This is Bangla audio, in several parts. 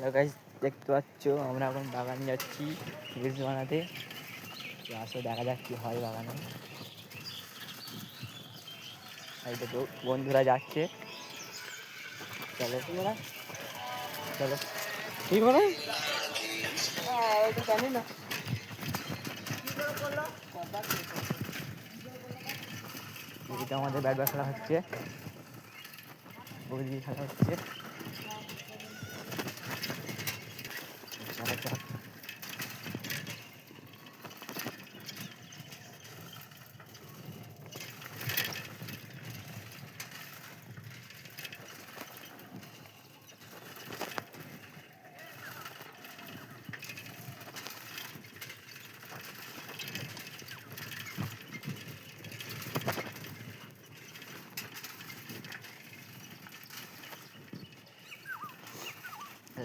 হ্যালো গাইস, দেখতে পাচ্ছ আমরা এখন বাগান যাচ্ছি রিলস বানাতে। তো আসলে দেখা যাক কি হয় বাগানে। এই দেখো বন্ধুরা যাচ্ছে, চলো তোমরা চলো। কি করে জানি না, এদিকে আমাদের ব্যাট বল খেলা হচ্ছে, ওইদিকে খেলা হচ্ছে। চলো চলো।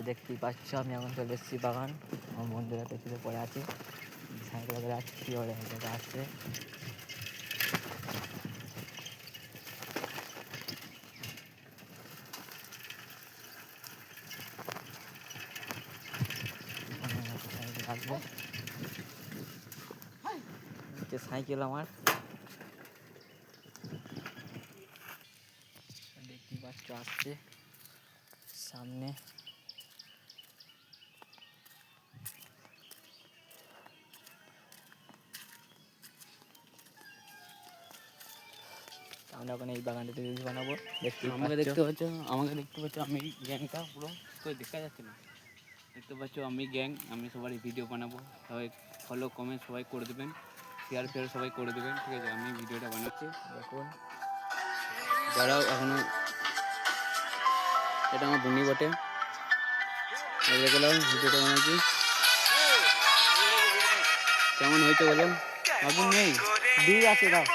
দেখতেই পাচ্ছ আমি এখন চলে এসেছি বাগান। আমার বন্ধুরা পেছনে পড়ে আছে, সাইকেল করে যাচ্ছি, ওরা জায়গা আসছে। রাখবো সাইকেল আমার, দেখতেই পাচ্ছ আসছে সামনে। আমরা এখন এই বাগানটাতে রিলস বানাবো। আমাকে দেখতে পাচ্ছ আমি গ্যাংটা পুরো কই দেখা যাচ্ছে না। দেখতে পাচ্ছ আমি গ্যাং, আমি সবারই ভিডিও বানাবো। সবাই ফলো কমেন্ট সবাই করে দেবেন, শেয়ার ফেয়ার সবাই করে দেবেন, ঠিক আছে? আমি ভিডিওটা বানাচ্ছি, দেখুন। যারাও এখনো, এটা আমার বন্ধু বটে, দেখলাম ভিডিওটা বানাচ্ছি। কেমন হয়েছে বলো? আগুন নেই, দিদি আছে, দাও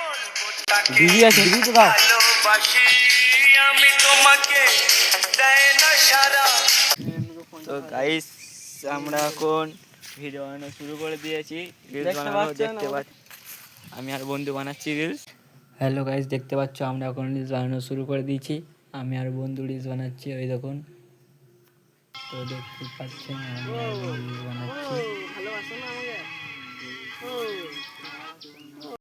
দিদি আছে, দিদি তো দাও। তো গাইস আমরা এখন ভিডিও বানানো শুরু করে দিয়েছি, রিলস বানানো দেখতে পাচ্ছ। আমি আর বন্ধু বানাচ্ছি রিলস। হ্যালো গাইস, দেখতে পাচ্ছ আমরা এখন রিলস বানানো শুরু করে দিয়েছি। আমি আর বন্ধু রিলস বানাচ্ছি, ওই দেখুন। তো দেখতে পাচ্ছেন আমি আর বন্ধু রিলস বানাচ্ছি।